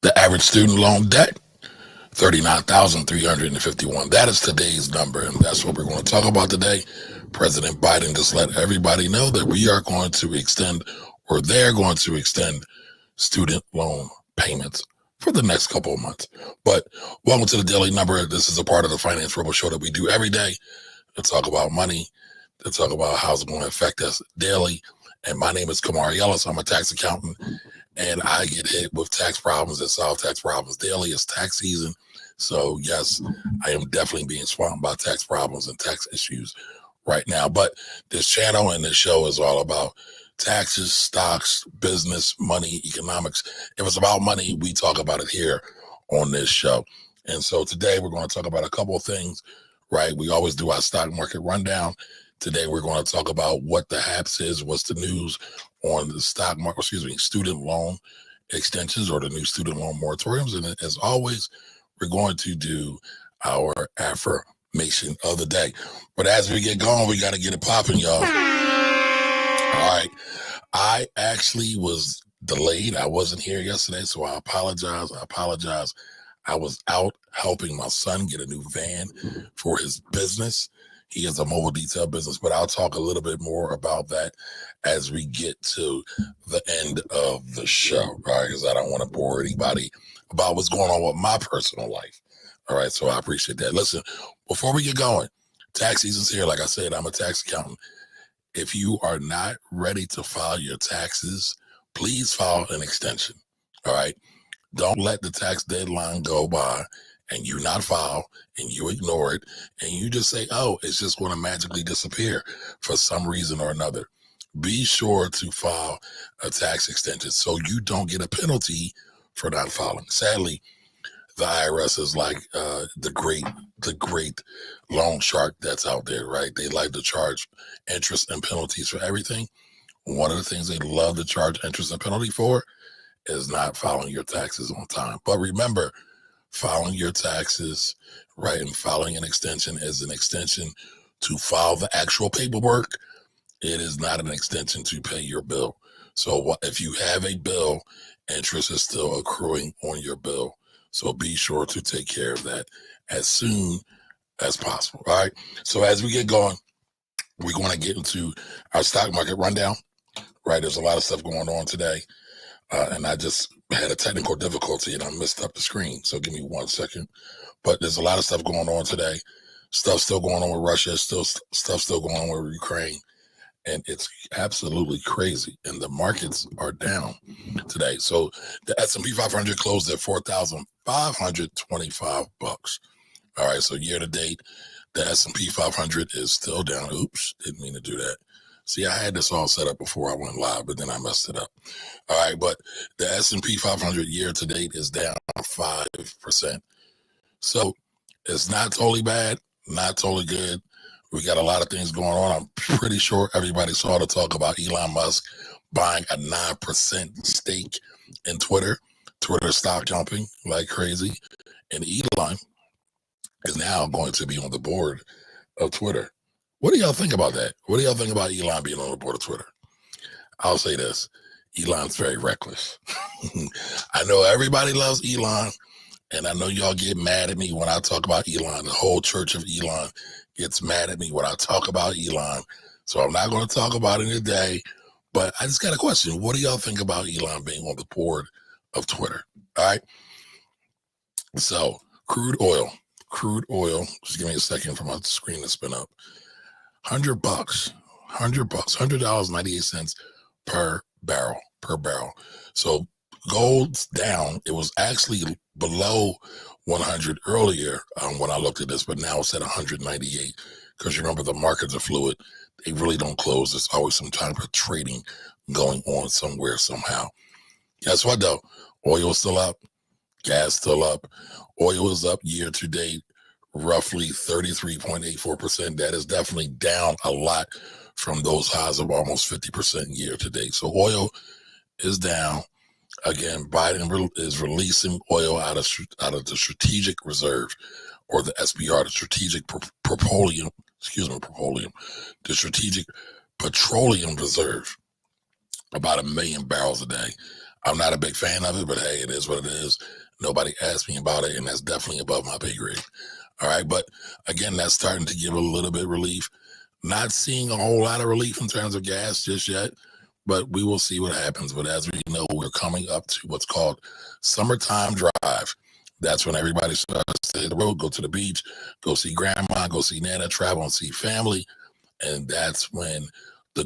The average student loan debt, 39,351. That is today's number, and that's what we're going to talk about today. President Biden just let everybody know that we are going to extend, or they're going to extend, student loan payments for the next couple of months. But welcome to the Daily Number. This is a part of the Finance Rebel Show that we do every day to talk about money, to talk about how it's going to affect us daily. And my name is Kamari Ellis. I'm a tax accountant, and I get hit with tax problems and solve tax problems daily. It's tax season. So yes, I am definitely being swamped by tax problems and tax issues right now. But this channel and this show is all about taxes, stocks, business, money, economics. If it's about money, we talk about it here on this show. And so today we're going to talk about a couple of things, right? We always do our stock market rundown. Today we're going to talk about what the HAPS is, what's the news on the stock market, student loan extensions or the new student loan moratoriums. And as always, we're going to do our affirmation of the day. But as we get going, we got to get it popping, y'all. All right. I actually was delayed. I wasn't here yesterday, so I apologize. I was out helping my son get a new van for his business. He has a mobile detail business, but I'll talk a little bit more about that as we get to the end of the show, right? Because I don't want to bore anybody about what's going on with my personal life. All right, so I appreciate that. Listen, before we get going, tax season's here. Like I said, I'm a tax accountant. If you are not ready to file your taxes, please file an extension. All right, don't let the tax deadline go by and you not file and you ignore it and you just say, oh, it's just going to magically disappear for some reason or another. Be sure to file a tax extension so you don't get a penalty for not filing. Sadly, the IRS is like the great loan shark that's out there, right? They like to charge interest and penalties for everything. One of the things they love to charge interest and penalty for is not filing your taxes on time. But remember, filing your taxes, right, and filing an extension is an extension to file the actual paperwork. It is not an extension to pay your bill. So if you have a bill, interest is still accruing on your bill. So be sure to take care of that as soon as possible. All right. So as we get going, we're going to get into our stock market rundown, right? There's a lot of stuff going on today. And I just had a technical difficulty and I messed up the screen. So give me 1 second. But there's a lot of stuff going on today. Stuff still going on with Russia. Stuff still going on with Ukraine. And it's absolutely crazy. And the markets are down today. So the S&P 500 closed at 4,525 bucks. All right. So year to date, the S&P 500 is still down. Oops, didn't mean to do that. See, I had this all set up before I went live, but then I messed it up. All right. But the S&P 500 year to date is down 5%. So it's not totally bad, not totally good. We got a lot of things going on. I'm pretty sure everybody saw the talk about Elon Musk buying a 9% stake in Twitter. Twitter stock jumping like crazy. And Elon is now going to be on the board of Twitter. What do y'all think about that? What do y'all think about Elon being on the board of Twitter? I'll say this. Elon's very reckless. I know everybody loves Elon, and I know y'all get mad at me when I talk about Elon. The whole church of Elon gets mad at me when I talk about Elon. So I'm not going to talk about it today, but I just got a question. What do y'all think about Elon being on the board of Twitter? All right. So crude oil, just give me a second for my screen to spin up. $100, $100.98 per barrel. So gold's down. It was actually below 100 earlier when I looked at this, but now it's at 198 because remember the markets are fluid. They really don't close. There's always some type of trading going on somewhere, somehow. Guess what though? Oil's still up. Gas still up. Oil is up year to date, roughly 33.84%. That is definitely down a lot from those highs of almost 50% year to date. So oil is down. Again, Biden is releasing oil out of the strategic reserve, or the SPR, the strategic petroleum, the strategic petroleum reserve, about 1 million barrels a day I'm not a big fan of it, but hey, it is what it is. Nobody asked me about it, and that's definitely above my pay grade. All right, but again, that's starting to give a little bit of relief. Not seeing a whole lot of relief in terms of gas just yet, but we will see what happens. But as we know, we're coming up to what's called summertime drive. That's when everybody starts to hit the road, go to the beach, go see grandma, go see Nana, travel and see family. And that's when the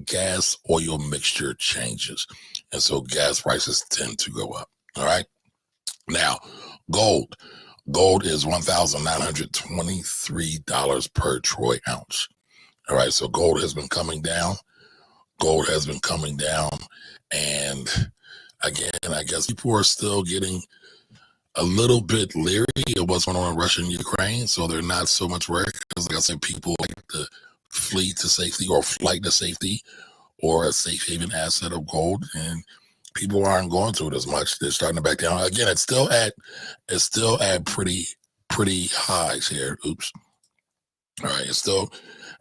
gas oil mixture changes. And so gas prices tend to go up. All right. Now, gold. Gold is $1,923 per troy ounce. All right. So gold has been coming down. Gold has been coming down. And again, I guess people are still getting a little bit leery of what's going on in Russia and Ukraine. So they're not so much worried because, like I said, people like to flee to safety or flight to safety or a safe haven asset of gold. And people aren't going to it as much. They're starting to back down. Again, it's still at pretty highs here. Oops. All right, it's still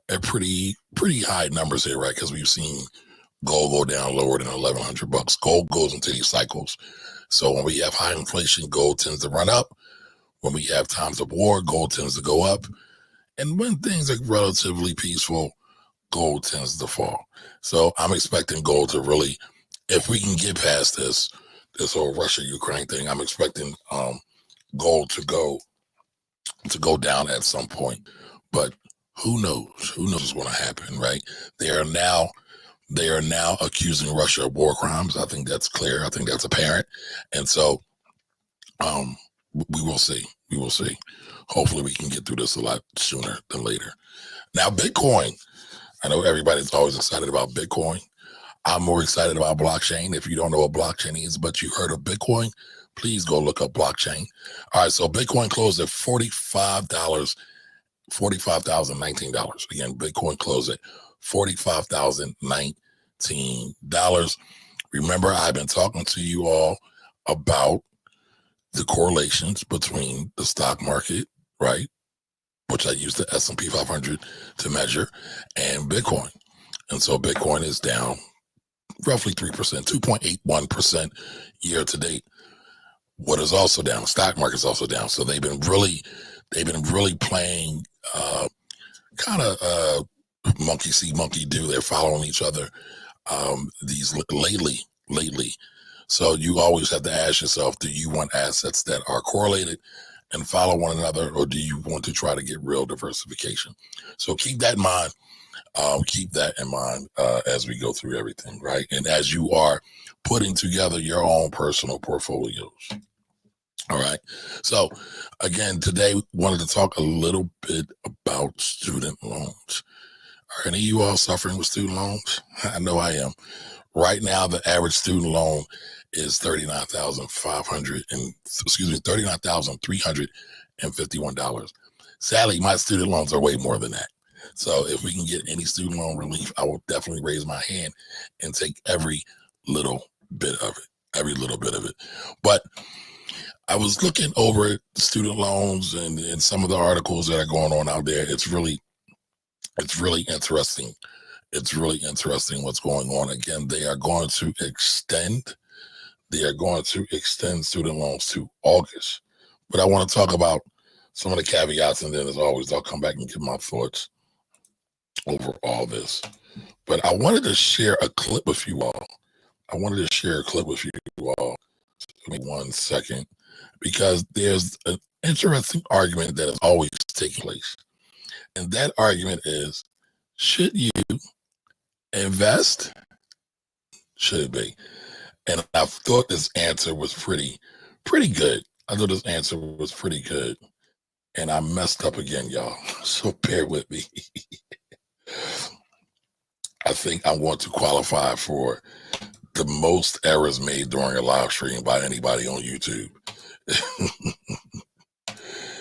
at pretty high numbers here, right? Because we've seen gold go down lower than $1,100. Gold goes into these cycles. So when we have high inflation, gold tends to run up. When we have times of war, gold tends to go up. And when things are relatively peaceful, gold tends to fall. So I'm expecting gold to really, if we can get past this whole Russia-Ukraine thing, I'm expecting gold to go down at some point. But who knows? Who knows what's going to happen, right? They are now accusing Russia of war crimes. I think that's clear. I think that's apparent. And so we will see. We will see. Hopefully we can get through this a lot sooner than later. Now, Bitcoin. I know everybody's always excited about Bitcoin. I'm more excited about blockchain. If you don't know what blockchain is, but you heard of Bitcoin, please go look up blockchain. All right, so Bitcoin closed at $45,019. Again, Bitcoin closed at $45,019. Remember, I've been talking to you all about the correlations between the stock market, right, which I use the S&P 500 to measure, and Bitcoin. And so Bitcoin is down roughly 3%, 2.81% year to date. What is also down? The stock market is also down. So they've been really playing kind of monkey see, monkey do. They're following each other these lately. So you always have to ask yourself, do you want assets that are correlated and follow one another, or do you want to try to get real diversification? So keep that in mind. As we go through everything, right? And as you are putting together your own personal portfolios. All right. So again, today wanted to talk a little bit about student loans. Are any of you all suffering with student loans? I know I am. Right now, the average student loan is $39,351. Sadly, my student loans are way more than that. So if we can get any student loan relief, I will definitely raise my hand and take every little bit of it. But I was looking over student loans and some of the articles that are going on out there. It's really interesting. It's really interesting what's going on. Again, they are going to extend student loans to August. But I want to talk about some of the caveats, and then as always, I'll come back and give my thoughts over all this. But I wanted to share a clip with you all. Give me 1 second, because there's an interesting argument that is always taking place. And that argument is, should you invest? Should it be? And I thought this answer was pretty good. And I messed up again, y'all. So bear with me. I think I want to qualify for the most errors made during a live stream by anybody on YouTube.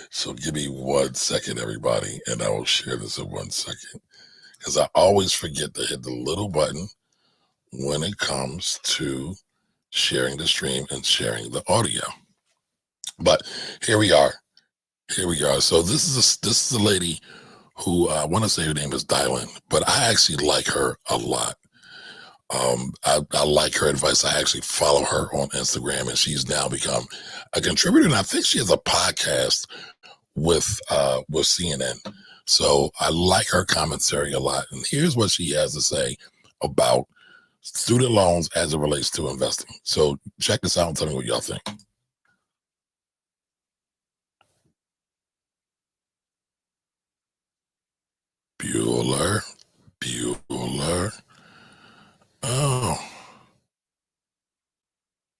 So give me 1 second, everybody, and I will share this in 1 second. Because I always forget to hit the little button when it comes to sharing the stream and sharing the audio. But here we are. So this is a lady who I want to say her name is Dylan, but I actually like her a lot. I like her advice. I actually follow her on Instagram, and she's now become a contributor. And I think she has a podcast with CNN. So I like her commentary a lot. And here's what she has to say about student loans as it relates to investing. So check this out and tell me what y'all think. Bueller. Oh.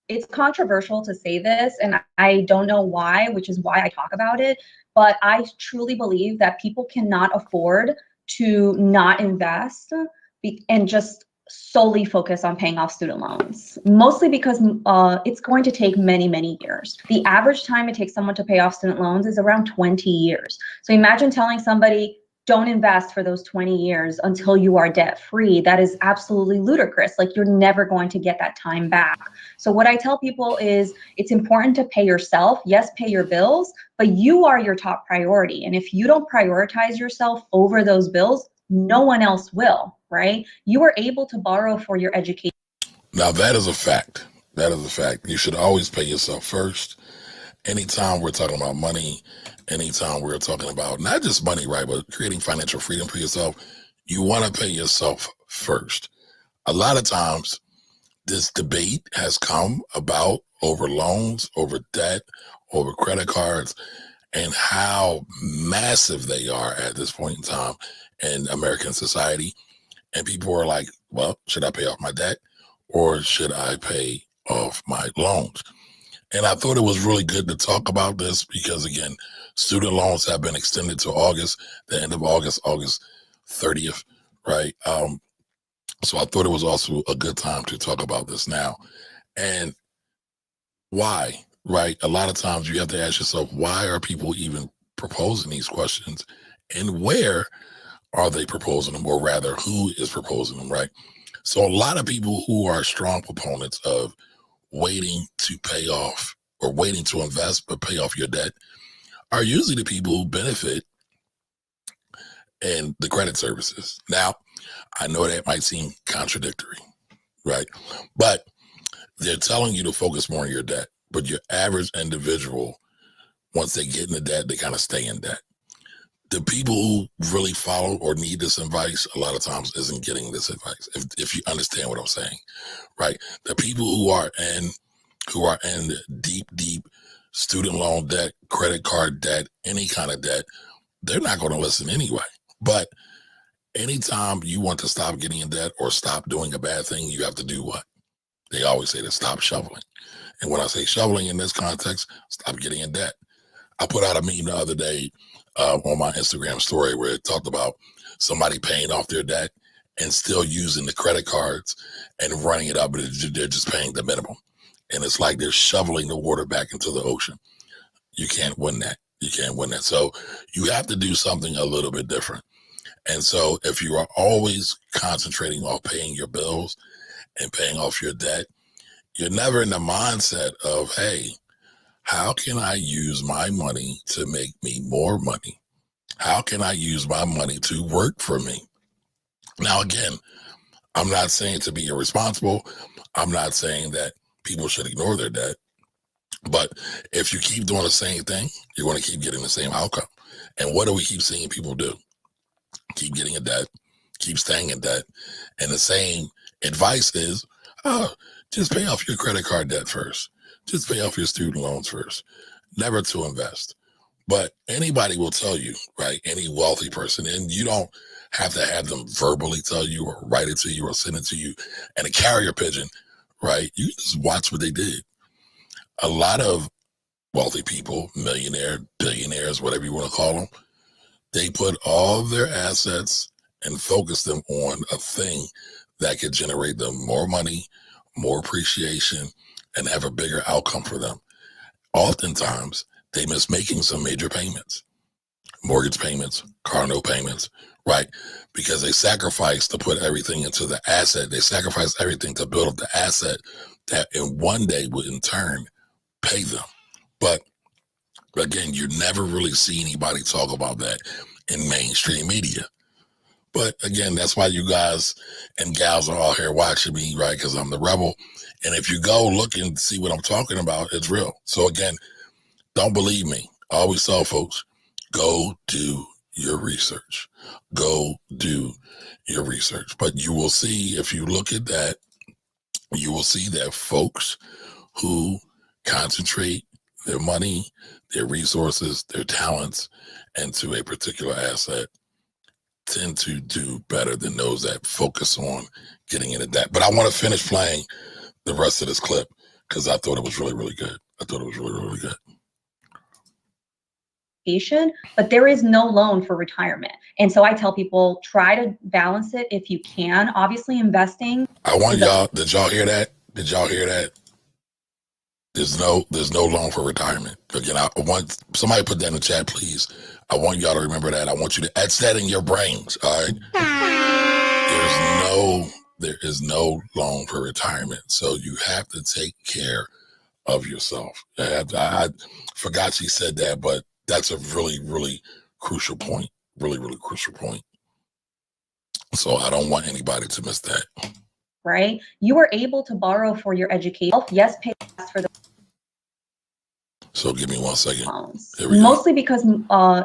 It's controversial to say this, and I don't know why, which is why I talk about it. But I truly believe that people cannot afford to not invest and just solely focus on paying off student loans, mostly because it's going to take many, many years. The average time it takes someone to pay off student loans is around 20 years. So imagine telling somebody, don't invest for those 20 years until you are debt free. That is absolutely ludicrous. Like, you're never going to get that time back. So what I tell people is it's important to pay yourself. Yes, pay your bills, but you are your top priority. And if you don't prioritize yourself over those bills, no one else will, right? You are able to borrow for your education. Now that is a fact. That is a fact. You should always pay yourself first. Anytime we're talking about money, anytime we're talking about not just money, right, but creating financial freedom for yourself, you want to pay yourself first. A lot of times, this debate has come about over loans, over debt, over credit cards, and how massive they are at this point in time in American society. And people are like, well, should I pay off my debt or should I pay off my loans? And I thought it was really good to talk about this because, again, student loans have been extended to August, the end of August, August 30th, right? So I thought it was also a good time to talk about this now. And why, right? A lot of times you have to ask yourself, why are people even proposing these questions? And where are they proposing them? Or rather, who is proposing them, right? So a lot of people who are strong proponents of waiting to pay off or waiting to invest but pay off your debt are usually the people who benefit in the credit services. Now, I know that might seem contradictory, right? But they're telling you to focus more on your debt. But your average individual, once they get into debt, they kind of stay in debt. The people who really follow or need this advice a lot of times isn't getting this advice, if you understand what I'm saying, right? The people who are in deep student loan debt, credit card debt, any kind of debt, they're not going to listen anyway. But anytime you want to stop getting in debt or stop doing a bad thing, you have to do what? They always say to stop shoveling. And when I say shoveling in this context, stop getting in debt. I put out a meme the other day on my Instagram story where it talked about somebody paying off their debt and still using the credit cards and running it up, but they're just paying the minimum. And it's like they're shoveling the water back into the ocean. You can't win that. You can't win that. So you have to do something a little bit different. And so if you are always concentrating on paying your bills and paying off your debt, you're never in the mindset of, hey, how can I use my money to make me more money? How can I use my money to work for me? Now, again, I'm not saying to be irresponsible. I'm not saying that people should ignore their debt. But if you keep doing the same thing, you're going to keep getting the same outcome. And what do we keep seeing people do? Keep getting in debt, keep staying in debt. And the same advice is, oh, just pay off your credit card debt first. Just pay off your student loans first. Never to invest. But anybody will tell you, right? Any wealthy person, and you don't have to have them verbally tell you or write it to you or send it to you and a carrier pigeon, right? You just watch what they did. A lot of wealthy people, millionaire, billionaires, whatever you want to call them, they put all of their assets and focus them on a thing that could generate them more money, more appreciation, and have a bigger outcome for them. Oftentimes, they miss making some major payments, mortgage payments, car note payments, right? Because they sacrifice to put everything into the asset. They sacrifice everything to build up the asset that in one day would in turn pay them. But again, you never really see anybody talk about that in mainstream media. But again, that's why you guys and gals are all here watching me, right? Because I'm the rebel. And if you go look and see what I'm talking about, it's real. So again, don't believe me. I always tell folks, go do your research. Go do your research. But you will see, if you look at that, you will see that folks who concentrate their money, their resources, their talents into a particular asset tend to do better than those that focus on getting into that. But I want to finish playing the rest of this clip because I thought it was really, really good. I thought it was really, really good. But there is no loan for retirement. And so I tell people, try to balance it if you can. Obviously, investing. I want y'all, did y'all hear that? Did y'all hear that? There's no loan for retirement. Again, I want somebody put that in the chat, please. I want y'all to remember that. I want you to etch that in your brains. All right. There is no loan for retirement. So you have to take care of yourself. I forgot she said that, but that's a really, really crucial point. Really, really crucial point. So I don't want anybody to miss that. Right? You are able to borrow for your education. Yes, pay for the So give me 1 second. Mostly because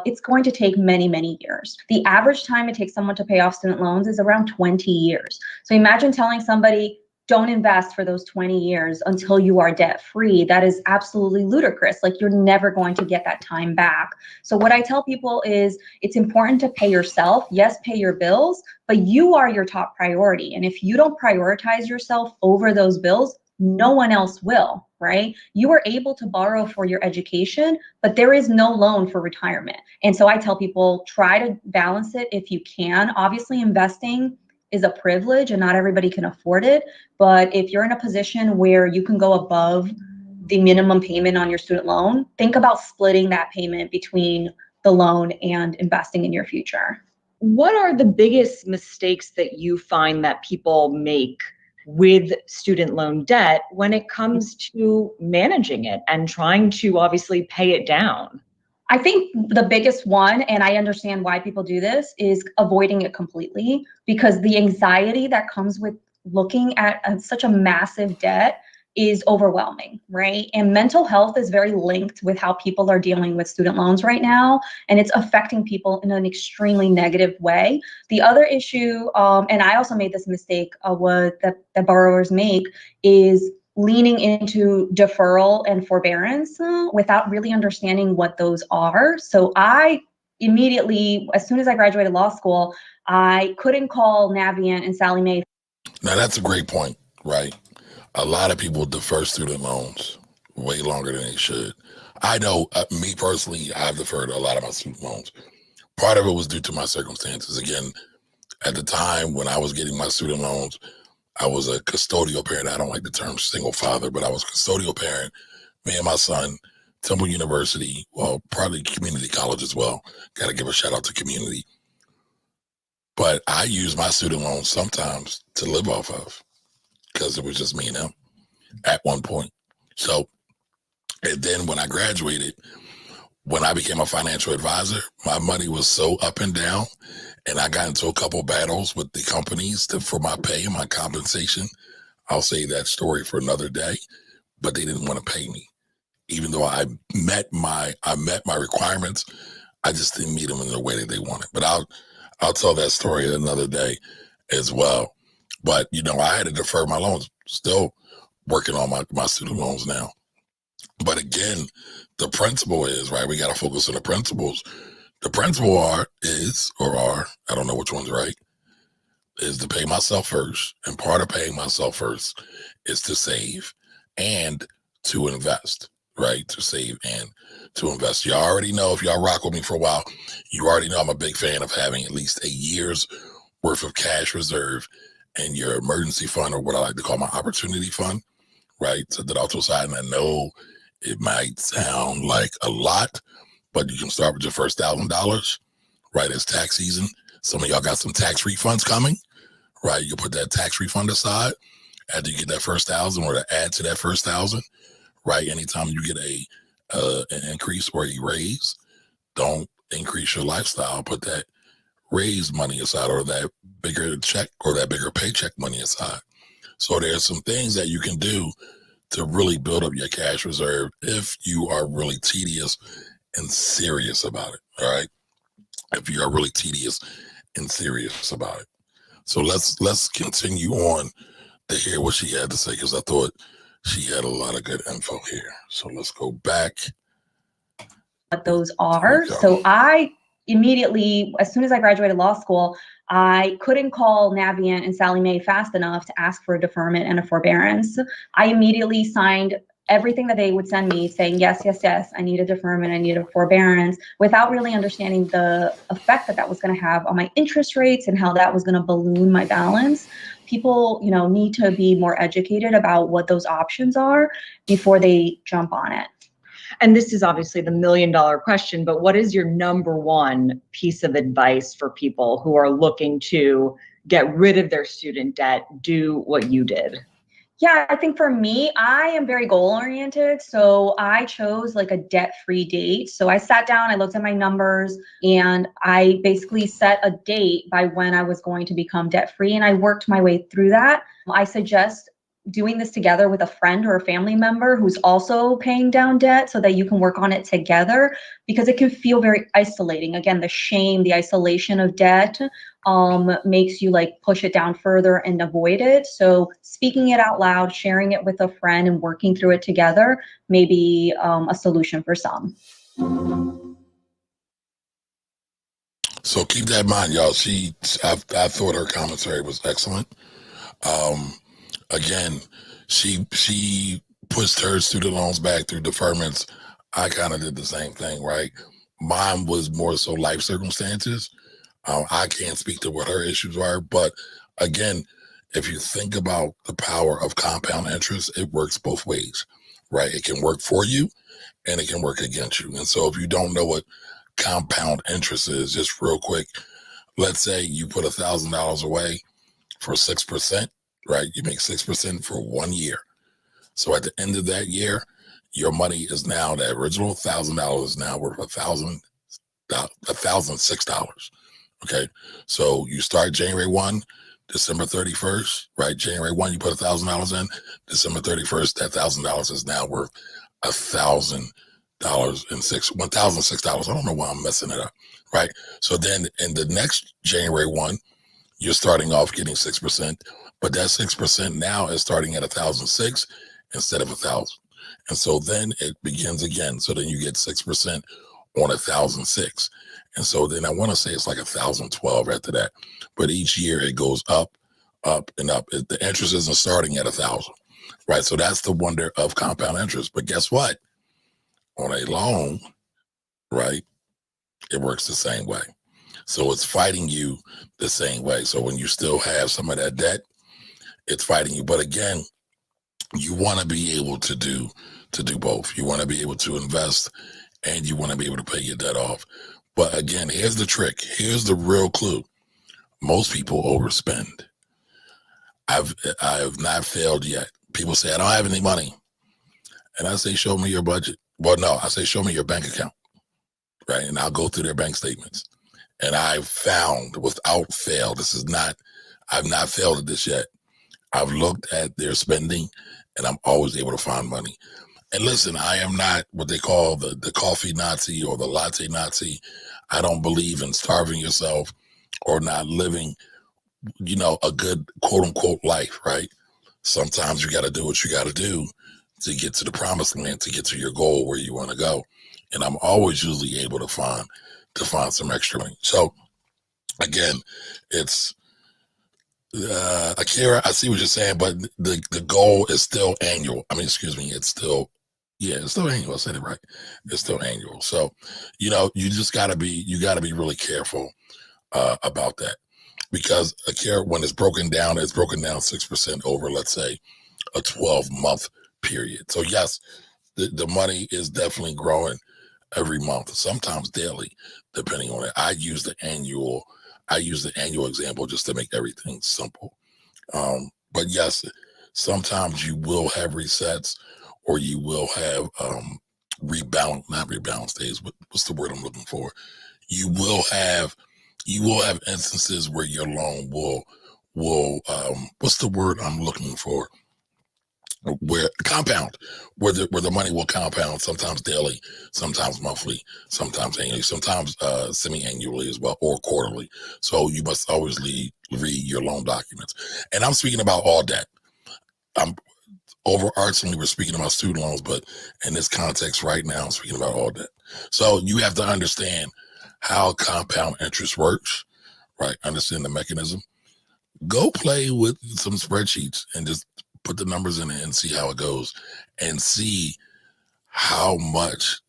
it's going to take many, many years. The average time it takes someone to pay off student loans is around 20 years. So imagine telling somebody, don't invest for those 20 years until you are debt free. That is absolutely ludicrous. Like, you're never going to get that time back. So what I tell people is it's important to pay yourself. Yes, pay your bills, but you are your top priority. And if you don't prioritize yourself over those bills, no one else will, right? You are able to borrow for your education, but there is no loan for retirement. And so I tell people, try to balance it if you can. Obviously, investing is a privilege and not everybody can afford it. But if you're in a position where you can go above the minimum payment on your student loan, think about splitting that payment between the loan and investing in your future. What are the biggest mistakes that you find that people make with student loan debt when it comes to managing it and trying to obviously pay it down? I think the biggest one, and I understand why people do this, is avoiding it completely, because the anxiety that comes with looking at such a massive debt is overwhelming, right? And mental health is very linked with how people are dealing with student loans right now, and it's affecting people in an extremely negative way. The other issue, and I also made this mistake, that borrowers make, is leaning into deferral and forbearance without really understanding what those are. So I immediately, as soon as I graduated law school, I couldn't call Navient and Sally Mae. Now that's a great point, right? A lot of people defer student loans way longer than they should. I know, me personally, I've deferred a lot of my student loans. Part of it was due to my circumstances. Again, at the time when I was getting my student loans, I was a custodial parent. I don't like the term single father, but I was a custodial parent. Me and my son, Temple University, well, probably community college as well. Got to give a shout out to community. But I used my student loans sometimes to live off of because it was just me and him at one point. So, and then when I graduated, when I became a financial advisor, my money was so up and down, and I got into a couple battles with the companies for my pay and my compensation. I'll save that story for another day, but they didn't want to pay me. Even though I met my requirements, I just didn't meet them in the way that they wanted. But I'll tell that story another day as well. But, I had to defer my loans, still working on my student loans now. But again, the principle is, right, we got to focus on the principles. The principle I don't know which one's right, is to pay myself first. And part of paying myself first is to save and to invest, right? To save and to invest. You already know, if y'all rock with me for a while, you already know I'm a big fan of having at least a year's worth of cash reserve in your emergency fund, or what I like to call my opportunity fund, right? So that also side, and I know it might sound like a lot, but you can start with your first $1,000, right? It's tax season. Some of y'all got some tax refunds coming, right? You put that tax refund aside after you get that first 1,000, or to add to that first 1,000, right? Anytime you get an increase or a raise, don't increase your lifestyle. Put that raise money aside, or that bigger check or that bigger paycheck money aside. So there's some things that you can do to really build up your cash reserve if you are really tedious and serious about it. All right. If you are really tedious and serious about it. So let's continue on to hear what she had to say, because I thought she had a lot of good info here. So let's go back. What those are. So I immediately, as soon as I graduated law school, I couldn't call Navient and Sally Mae fast enough to ask for a deferment and a forbearance. I immediately signed everything that they would send me saying, yes, yes, yes, I need a deferment, I need a forbearance, without really understanding the effect that that was going to have on my interest rates and how that was going to balloon my balance. People, need to be more educated about what those options are before they jump on it. And this is obviously the $1 million question, but what is your number one piece of advice for people who are looking to get rid of their student debt, do what you did? Yeah, I think for me, I am very goal oriented. So I chose like a debt-free date. So I sat down, I looked at my numbers, and I basically set a date by when I was going to become debt-free. And I worked my way through that. I suggest doing this together with a friend or a family member who's also paying down debt so that you can work on it together, because it can feel very isolating. Again, the shame, the isolation of debt makes you like push it down further and avoid it. So speaking it out loud, sharing it with a friend and working through it together may be a solution for some. So keep that in mind, y'all. I thought her commentary was excellent. Again, she pushed her student loans back through deferments. I kind of did the same thing, right? Mine was more so life circumstances. I can't speak to what her issues are, but again, if you think about the power of compound interest, it works both ways, right? It can work for you and it can work against you. And so if you don't know what compound interest is, just real quick, let's say you put $1,000 away for 6%, right? You make 6% for 1 year. So at the end of that year, your money is now, the original $1,000 is now worth $1,006. Okay. So you start January 1, December 31st, right? January 1, you put $1,000 in. December 31st, that $1,000 is now worth $1,006. I don't know why I'm messing it up, right? So then in the next January 1, you're starting off getting 6%, but that 6% now is starting at 1,006 instead of 1,000. And so then it begins again. So then you get 6% on 1,006. And so then I want to say it's like 1,012 after that. But each year it goes up, up, and up. The interest isn't starting at 1,000, right? So that's the wonder of compound interest. But guess what? On a loan, right, it works the same way. So it's fighting you the same way. So when you still have some of that debt, it's fighting you. But again, you want to be able to do both. You want to be able to invest and you want to be able to pay your debt off. But again, here's the trick. Here's the real clue. Most people overspend. I have not failed yet. People say, I don't have any money. And I say, show me your budget. Well, no, I say, show me your bank account. Right. And I'll go through their bank statements. And I've found without fail, I've not failed at this yet. I've looked at their spending and I'm always able to find money. And listen, I am not what they call the coffee Nazi or the latte Nazi. I don't believe in starving yourself or not living, a good quote unquote life, right? Sometimes you got to do what you got to do to get to the promised land, to get to your goal where you want to go. And I'm always usually able to find some extra money. So again, it's Akira, I see what you're saying, but the goal is still annual. It's still annual. I said it right. It's still annual. So, you just gotta be really careful about that, because Akira, when it's broken down 6% over, let's say, a 12-month period. So yes, the money is definitely growing every month, sometimes daily, depending on it. I use the annual example just to make everything simple. But yes, sometimes you will have resets, or you will have not rebalance days. What's the word I'm looking for? You will have You will have instances where your loan will what's the word I'm looking for? Where compound, where the money will compound, sometimes daily, sometimes monthly, sometimes annually, sometimes semi-annually as well, or quarterly. So you must always read your loan documents. And I'm speaking about all debt. I'm overarchingly, we're speaking about student loans, but in this context right now, I'm speaking about all debt. So you have to understand how compound interest works, right? Understand the mechanism. Go play with some spreadsheets and just put the numbers in it and see how it goes, and see how much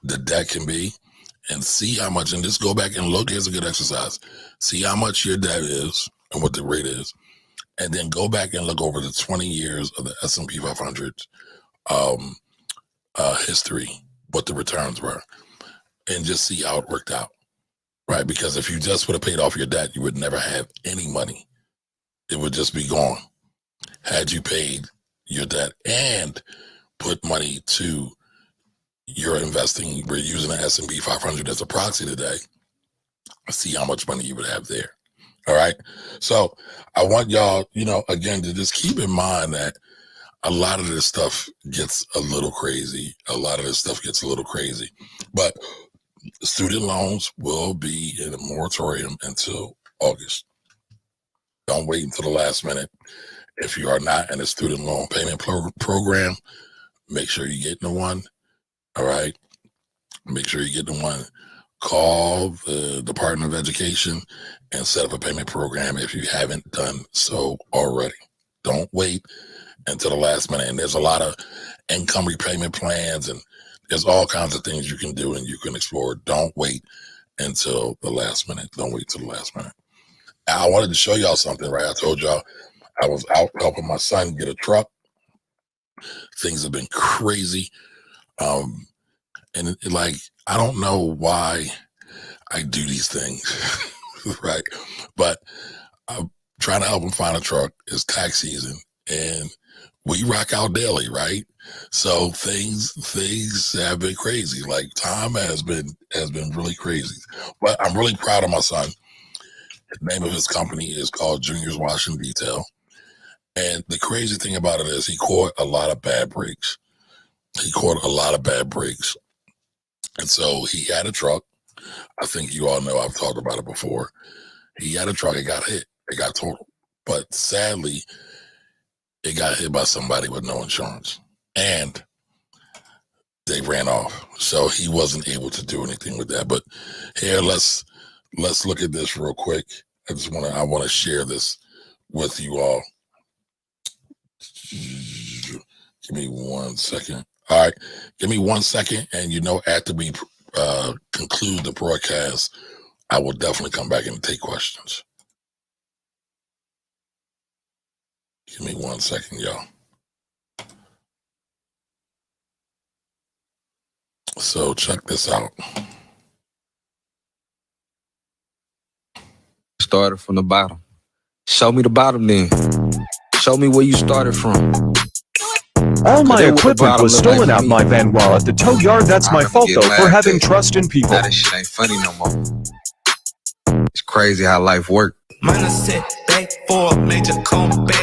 the debt can be, and see how much, and just go back and look. Here's a good exercise. See how much your debt is and what the rate is, and then go back and look over the 20 years of the S&P 500 history, what the returns were, and just see how it worked out, right? Because if you just would have paid off your debt, you would never have any money. It would just be gone. Had you paid your debt and put money to your investing, we're using the S&P 500 as a proxy today, see how much money you would have there. All right. So I want y'all, again, to just keep in mind that a lot of this stuff gets a little crazy. But student loans will be in a moratorium until August. Don't wait until the last minute. If you are not in a student loan payment program, make sure you get into one. All right. Make sure you get into one. Call the Department of Education and set up a payment program if you haven't done so already. Don't wait until the last minute. And there's a lot of income repayment plans, and there's all kinds of things you can do and you can explore. Don't wait until the last minute. I wanted to show y'all something, right? I told y'all I was out helping my son get a truck. Things have been crazy. And I don't know why I do these things, right? But I'm trying to help him find a truck. It's tax season, and we rock out daily, right? So things have been crazy. Like, time has been really crazy. But I'm really proud of my son. The name of his company is called Junior's Wash and Detail. And the crazy thing about it is he caught a lot of bad breaks. And so he had a truck. I think you all know I've talked about it before. He had a truck. It got hit. It got totaled. But sadly, it got hit by somebody with no insurance. And they ran off. So he wasn't able to do anything with that. But here, let's look at this real quick. I want to share this with you all. Give me 1 second. All right. Give me 1 second. And after we conclude the broadcast, I will definitely come back and take questions. Give me 1 second, y'all. So check this out. Started from the bottom. Show me the bottom then. Show me where you started from. All my equipment was stolen out my van while at the tow yard. That's my fault though for having trust in people. Now that shit ain't funny no more. It's crazy how life works. Mine set back for a major comeback.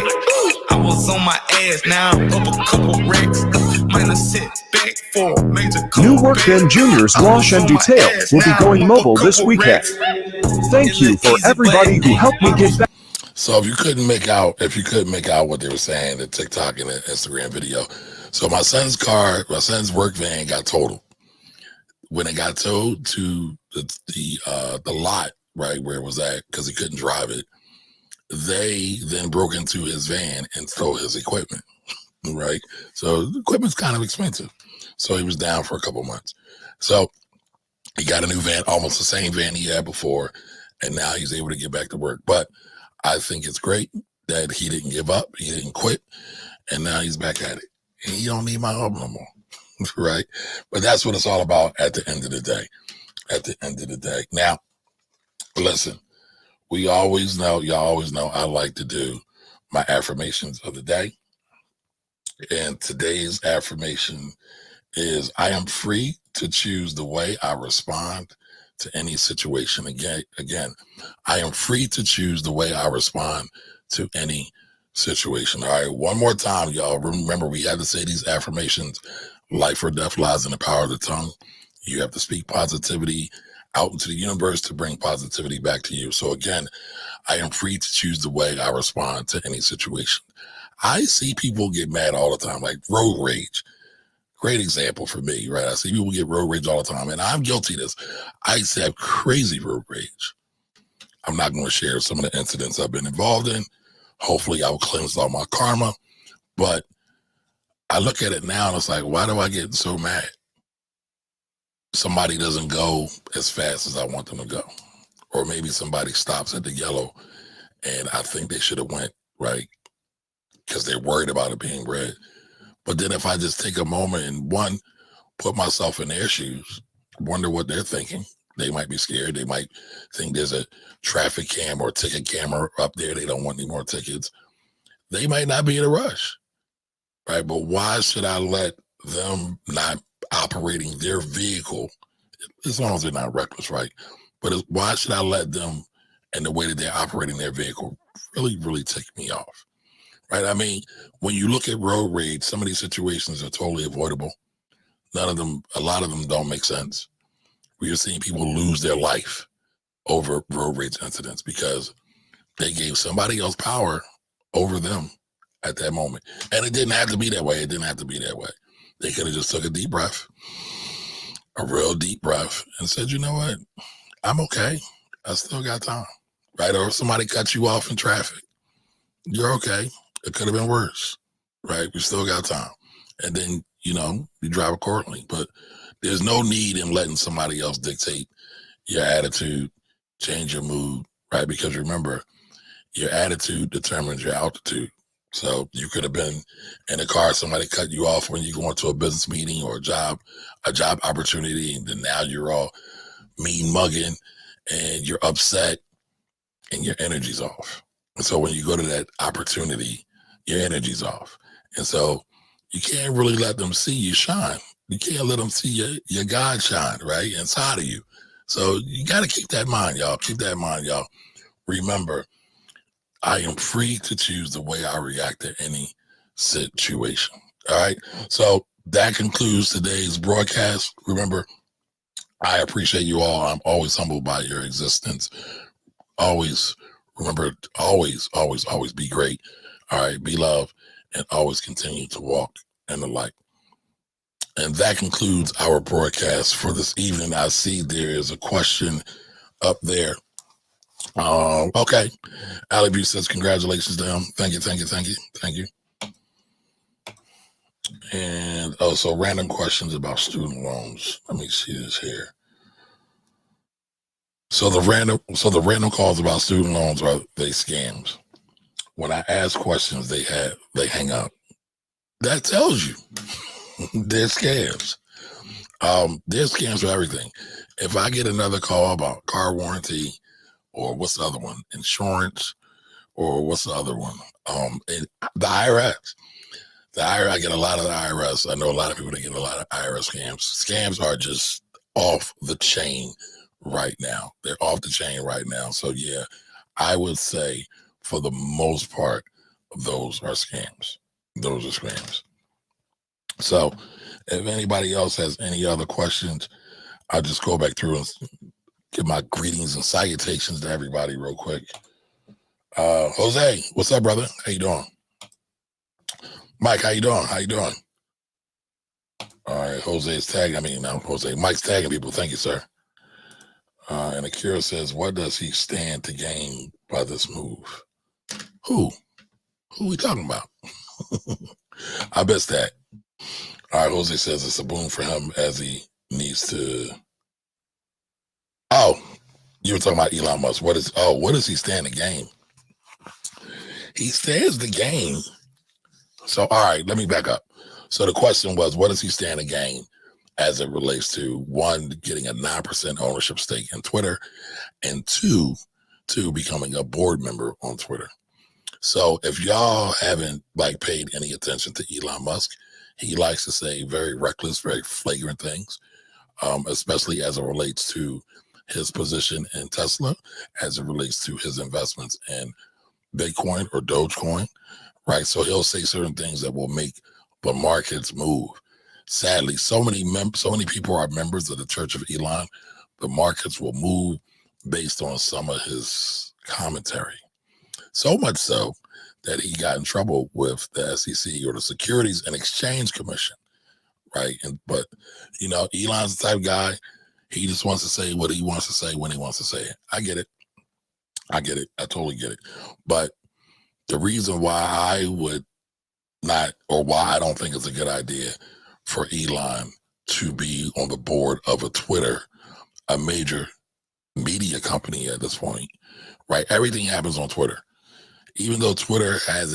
I was on my ass, now I'm up a couple racks. Mine set back for a major comeback. New work Ben Junior's Wash and Detail will be going mobile this weekend. Thank you for everybody who helped me get back. So if you couldn't make out what they were saying, the TikTok and the Instagram video. So my son's work van got totaled. When it got towed to the lot, right where it was at, because he couldn't drive it, they then broke into his van and stole his equipment, right? So the equipment's kind of expensive. So he was down for a couple months. So he got a new van, almost the same van he had before, and now he's able to get back to work. But I think it's great that he didn't give up, he didn't quit, and now he's back at it. And he don't need my help no more, right? But that's what it's all about at the end of the day. Now, listen, y'all always know I like to do my affirmations of the day. And today's affirmation is, I am free to choose the way I respond to any situation. Again, I am free to choose the way I respond to any situation. All right, one more time, y'all. Remember, we had to say these affirmations. Life or death lies in the power of the tongue. You have to speak positivity out into the universe to bring positivity back to you. So again, I am free to choose the way I respond to any situation. I see people get mad all the time, like road rage. Great example for me, right? I see people get road rage all the time, and I'm guilty of this. I used to have crazy road rage. I'm not going to share some of the incidents I've been involved in. Hopefully, I will cleanse all my karma. But I look at it now, and it's like, why do I get so mad? Somebody doesn't go as fast as I want them to go. Or maybe somebody stops at the yellow, and I think they should have went, right? Because they're worried about it being red. But then if I just take a moment and put myself in their shoes, wonder what they're thinking. They might be scared. They might think there's a traffic cam or ticket camera up there. They don't want any more tickets. They might not be in a rush, right? But why should I let them not operating their vehicle, as long as they're not reckless, right? But why should I let them and the way that they're operating their vehicle really tick me off? Right? I mean, when you look at road rage, some of these situations are totally avoidable. A lot of them don't make sense. We are seeing people lose their life over road rage incidents because they gave somebody else power over them at that moment. And it didn't have to be that way. It didn't have to be that way. They could have just took a deep breath, a real deep breath, and said, you know what? I'm okay. I still got time. Right? Or if somebody cut you off in traffic, you're okay. It could have been worse, right? We still got time. And then, you drive accordingly. But there's no need in letting somebody else dictate your attitude, change your mood, right? Because remember, your attitude determines your altitude. So you could have been in a car, somebody cut you off when you're going to a business meeting or a job opportunity, and then now you're all mean mugging and you're upset and your energy's off. And so when you go to that opportunity, your energy's off. And so you can't really let them see you shine. You can't let them see your God shine, right? Inside of you. So you got to keep that in mind, y'all. Keep that in mind, y'all. Remember, I am free to choose the way I react to any situation. All right. So that concludes today's broadcast. Remember, I appreciate you all. I'm always humbled by your existence. Always remember, always be great. All right. Be loved and always continue to walk in the light. And that concludes our broadcast for this evening. I see there is a question up there. Okay. Ali B says, congratulations to him. Thank you. And also random questions about student loans. Let me see this here. So the random calls about student loans are they scams. When I ask questions, they hang up. That tells you they're scams. There's scams for everything. If I get another call about car warranty, or what's the other one? Insurance, or what's the other one? And the IRS. I get a lot of the IRS. I know a lot of people that get a lot of IRS scams. Scams are just off the chain right now. They're off the chain right now. So yeah, I would say for the most part, those are scams. Those are scams. So if anybody else has any other questions, I'll just go back through and give my greetings and salutations to everybody real quick. Jose, what's up, brother? How you doing? Mike, how you doing? All right, Mike's tagging people. Thank you, sir. And Akira says, what does he stand to gain by this move? Who we talking about? I bet that. All right, Jose says it's a boon for him as he needs to. Oh, you were talking about Elon Musk. What does he stand to gain? He stands to gain. So, all right, let me back up. So the question was, what does he stand to gain as it relates to, one, getting a 9% ownership stake in Twitter, and two, becoming a board member on Twitter. So if y'all haven't paid any attention to Elon Musk, he likes to say very reckless, very flagrant things, especially as it relates to his position in Tesla as it relates to his investments in Bitcoin or Dogecoin, right? So he'll say certain things that will make the markets move. Sadly, so many people are members of the Church of Elon. The markets will move based on some of his commentary. So much so that he got in trouble with the SEC or the Securities and Exchange Commission, right? But Elon's the type of guy. He just wants to say what he wants to say when he wants to say it. I get it. I totally get it. But the reason why I would not, or why I don't think it's a good idea for Elon to be on the board of a Twitter, a major media company at this point, right? Everything happens on Twitter. Even though Twitter has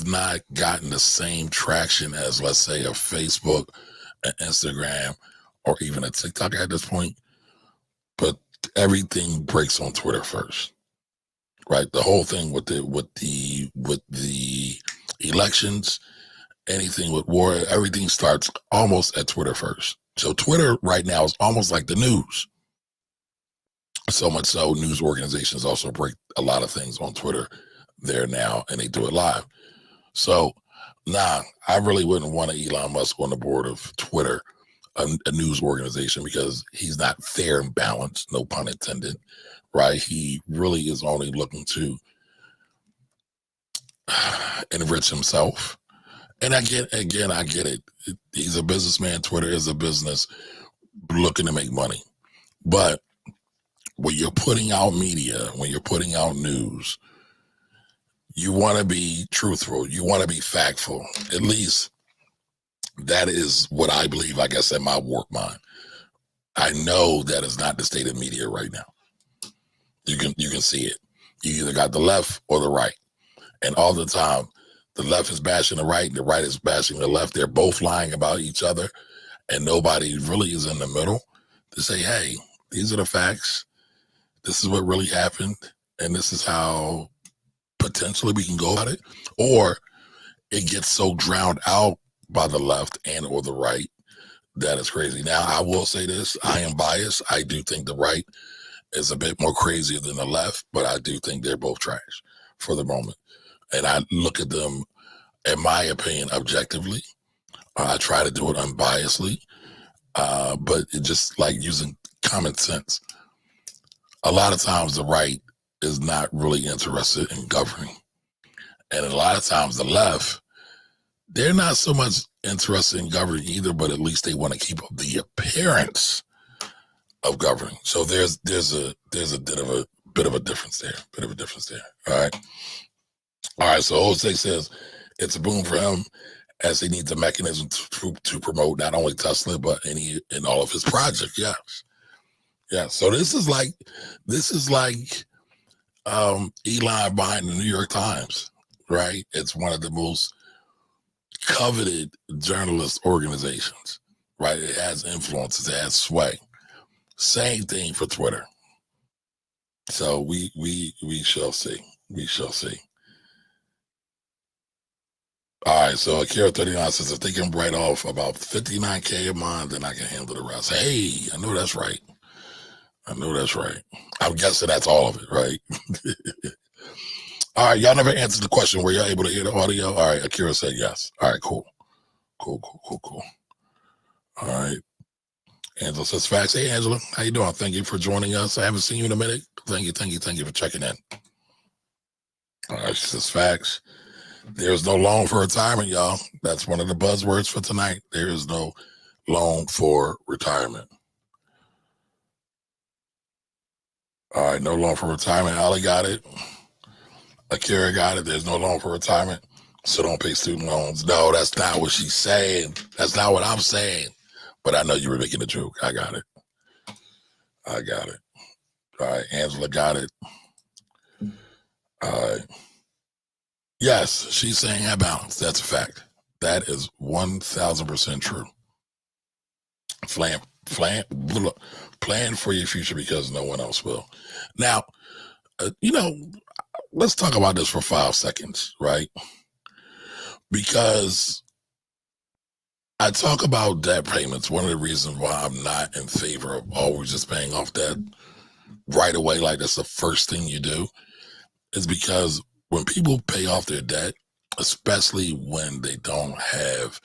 not gotten the same traction as, let's say, a Facebook, an Instagram, or even a TikTok at this point, but everything breaks on Twitter first, right? The whole thing with the elections, anything with war, everything starts almost at Twitter first. So Twitter right now is almost like the news. So much so, news organizations also break a lot of things on Twitter there now, and they do it live. So, I really wouldn't want Elon Musk on the board of Twitter, a news organization, because he's not fair and balanced, no pun intended, right? He really is only looking to enrich himself. And I get it. He's a businessman. Twitter is a business looking to make money. But when you're putting out media, when you're putting out news, you want to be truthful. You want to be factful. At least that is what I believe, I guess, in my warped mind. I know that is not the state of media right now. You can see it. You either got the left or the right. And all the time, the left is bashing the right, and the right is bashing the left. They're both lying about each other, and nobody really is in the middle to say, hey, these are the facts. This is what really happened, and this is how potentially we can go about it. Or it gets so drowned out by the left and or the right that it's crazy. Now, I will say this. I am biased. I do think the right is a bit more crazier than the left, but I do think they're both trash for the moment. And I look at them, in my opinion, objectively. I try to do it unbiasedly, but it just like using common sense. A lot of times the right is not really interested in governing. And a lot of times the left, they're not so much interested in governing either, but at least they want to keep up the appearance of governing. So there's a bit of a difference there. All right. So Jose says it's a boom for him, as he needs a mechanism to promote not only Tesla but in all of his projects. Yes. Yeah. So this is like Elon buying the New York Times, right? It's one of the most coveted journalist organizations, right? It has influence, it has sway. Same thing for Twitter. So we shall see. We shall see. All right, so Akira 39 says if they can write off about 59K a month, then I can handle the rest. Hey, I know that's right. I'm guessing that's all of it, right? All right, y'all never answered the question. Were y'all able to hear the audio? All right, Akira said yes. All right, cool. All right. Angela says facts. Hey, Angela, how you doing? Thank you for joining us. I haven't seen you in a minute. Thank you for checking in. All right, she says facts. There's no loan for retirement, y'all. That's one of the buzzwords for tonight. There is no loan for retirement. All right, no loan for retirement. Ali got it. Akira got it. There's no loan for retirement, so don't pay student loans. No, that's not what she's saying. That's not what I'm saying. But I know you were making a joke. I got it. All right, Angela got it. All right. Yes, she's saying have balance. That's a fact. That is 1,000% true. Plan for your future because no one else will. Now, let's talk about this for 5 seconds, right? Because I talk about debt payments. One of the reasons why I'm not in favor of always just paying off debt right away, like that's the first thing you do, is because when people pay off their debt, especially when they don't have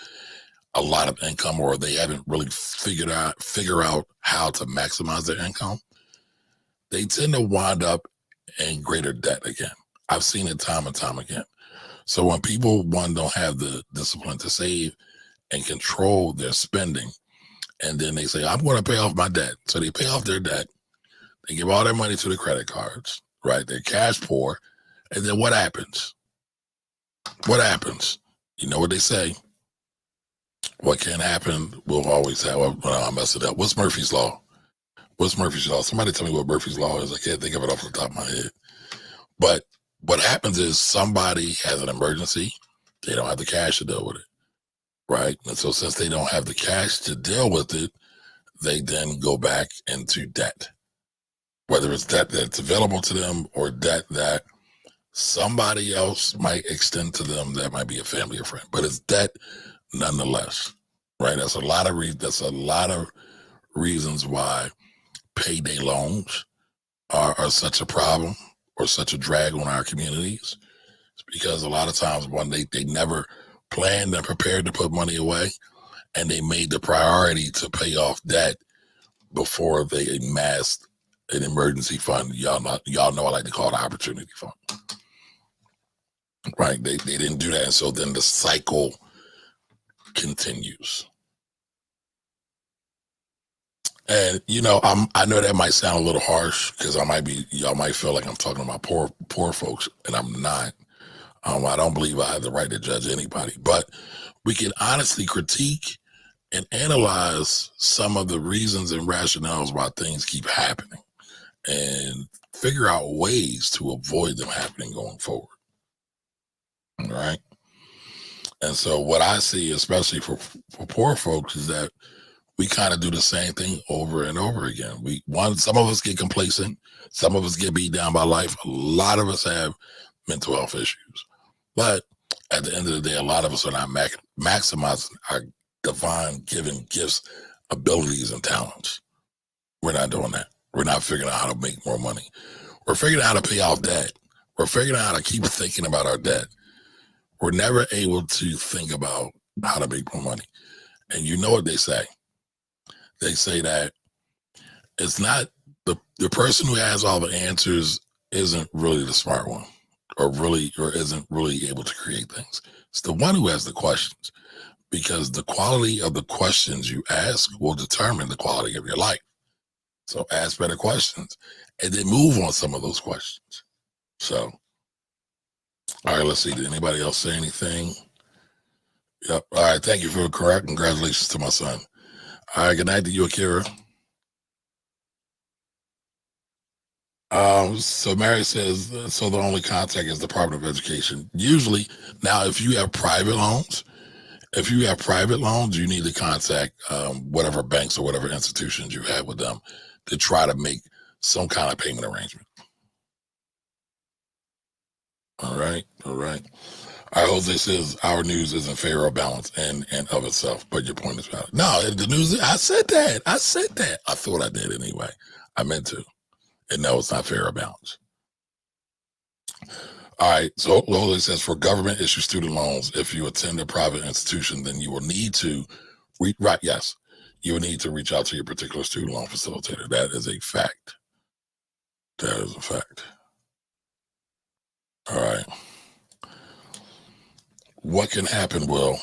a lot of income or they haven't really figure out how to maximize their income, they tend to wind up in greater debt again. I've seen it time and time again. So when people, one, don't have the discipline to save and control their spending, and then they say, I'm going to pay off my debt. So they pay off their debt. They give all their money to the credit cards, right? They're cash poor. And then what happens? What happens? You know what they say? What can happen will always happen. Well, I messed it up. What's Murphy's Law? What's Murphy's Law? Somebody tell me what Murphy's Law is. I can't think of it off the top of my head. But what happens is somebody has an emergency. They don't have the cash to deal with it, right? And so since they don't have the cash to deal with it, they then go back into debt, whether it's debt that's available to them or debt that somebody else might extend to them that might be a family or friend, but it's debt nonetheless, right? That's a lot of reasons why payday loans are such a problem or such a drag on our communities. It's because a lot of times when they never planned and prepared to put money away, and they made the priority to pay off debt before they amassed an emergency fund. Y'all know I like to call it an opportunity fund. Right? They didn't do that. And so then the cycle continues. And I know that might sound a little harsh because y'all might feel like I'm talking about poor folks, and I'm not. I don't believe I have the right to judge anybody, but we can honestly critique and analyze some of the reasons and rationales why things keep happening and figure out ways to avoid them happening going forward. All right. And so what I see, especially for poor folks, is that we kind of do the same thing over and over again. Some of us get complacent. Some of us get beat down by life. A lot of us have mental health issues. But at the end of the day, a lot of us are not maximizing our divine given gifts, abilities, and talents. We're not doing that. We're not figuring out how to make more money. We're figuring out how to pay off debt. We're figuring out how to keep thinking about our debt. We're never able to think about how to make more money. And you know what they say? They say that it's not the person who has all the answers isn't really the smart one or isn't really able to create things. It's the one who has the questions, because the quality of the questions you ask will determine the quality of your life. So ask better questions and then move on some of those questions. So, all right, let's see. Did anybody else say anything? Yep. All right. Thank you for the correct. Congratulations to my son. All right. Good night to you, Akira. So Mary says, so the only contact is the Department of Education. Usually, now, if you have private loans, you need to contact whatever banks or whatever institutions you have with them to try to make some kind of payment arrangement. All right. All right, Jose says, our news is in favor of balance and of itself, but your point is valid. No, the news, I said that. I thought I did anyway. I meant to. And no, it's not fair or balanced. All right, so Jose says, for government issued student loans, if you attend a private institution, then you will need to you will need to reach out to your particular student loan facilitator. That is a fact. That is a fact. All right. What can happen, Will?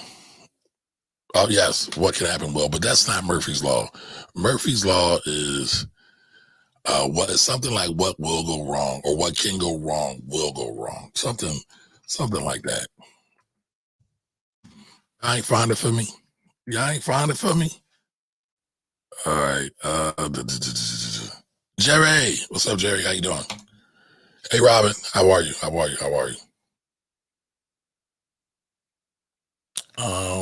Oh, yes, what can happen, Will? But that's not Murphy's Law. Murphy's Law is what is something like what will go wrong, or what can go wrong will go wrong. Something like that. I ain't find it for me. Y'all ain't find it for me. All right. Jerry, what's up, Jerry? How you doing? Hey, Robin, how are you?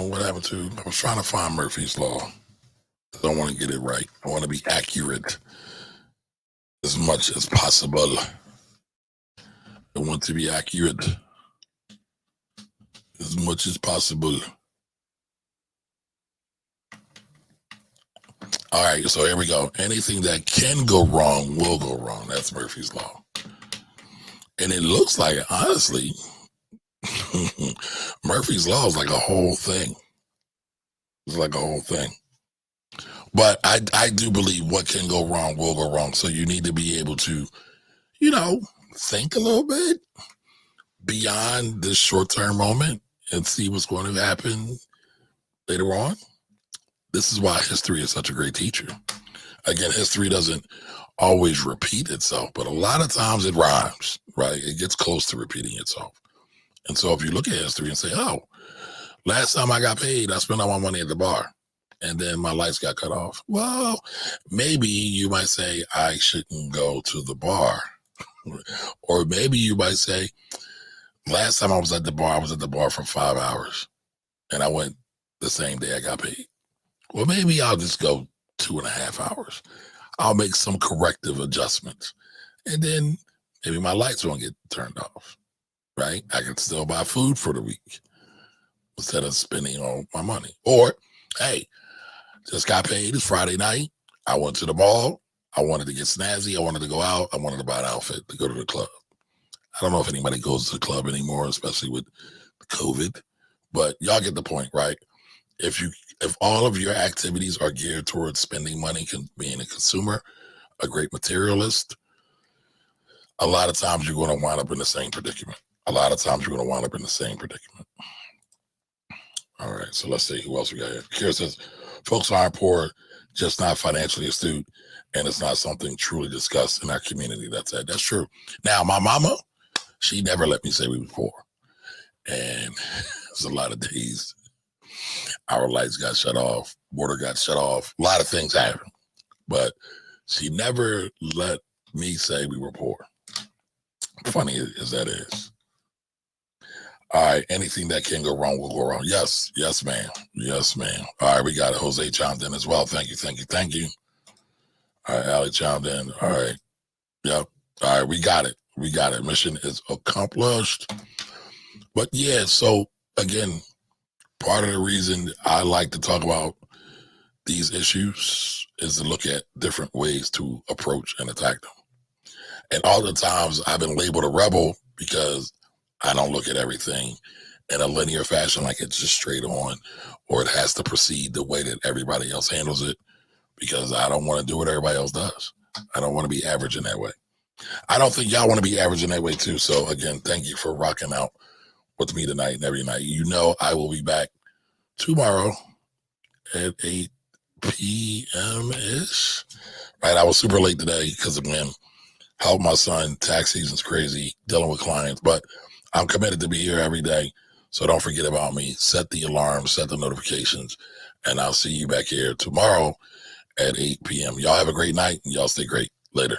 What happened to? I was trying to find Murphy's Law. I don't want to get it right. I want to be accurate as much as possible. I want to be accurate as much as possible. All right, so here we go. Anything that can go wrong will go wrong. That's Murphy's Law. And it looks like, honestly, Murphy's Law is like a whole thing. It's like a whole thing. But I do believe what can go wrong will go wrong. So you need to be able to, think a little bit beyond this short-term moment and see what's going to happen later on. This is why history is such a great teacher. Again, history doesn't always repeat itself, but a lot of times it rhymes, right? It gets close to repeating itself. And so if you look at history and say, oh, last time I got paid, I spent all my money at the bar and then my lights got cut off. Well, maybe you might say, I shouldn't go to the bar. Or maybe you might say, last time I was at the bar for 5 hours and I went the same day I got paid. Well, maybe I'll just go 2.5 hours. I'll make some corrective adjustments. And then maybe my lights won't get turned off, right? I can still buy food for the week instead of spending all my money. Or, hey, just got paid. It's Friday night. I went to the mall. I wanted to get snazzy. I wanted to go out. I wanted to buy an outfit to go to the club. I don't know if anybody goes to the club anymore, especially with COVID, but y'all get the point, right? If all of your activities are geared towards spending money, being a consumer, a great materialist, a lot of times you're going to wind up in the same predicament. All right, so let's see who else we got here. Kira says, folks aren't poor, just not financially astute, and it's not something truly discussed in our community. That's true. Now, my mama, she never let me say we were poor. And there's a lot of days our lights got shut off, water got shut off, a lot of things happened. But she never let me say we were poor. Funny as that is. All right, anything that can go wrong will go wrong. Yes, ma'am. All right, we got it. Jose chimed in as well. Thank you. All right, Ali chimed in. All right. Yep. All right, we got it. Mission is accomplished. But yeah, so again, part of the reason I like to talk about these issues is to look at different ways to approach and attack them. And all the times I've been labeled a rebel because I don't look at everything in a linear fashion, like it's just straight on, or it has to proceed the way that everybody else handles it, because I don't want to do what everybody else does. I don't want to be average in that way. I don't think y'all want to be average in that way too. So again, thank you for rocking out with me tonight and every night. I will be back tomorrow at 8 p.m.-ish. Right, I was super late today because, again, help my son, tax season's crazy, dealing with clients, but I'm committed to be here every day. So don't forget about me. Set the alarm, set the notifications, and I'll see you back here tomorrow at 8 p.m. Y'all have a great night and y'all stay great. Later.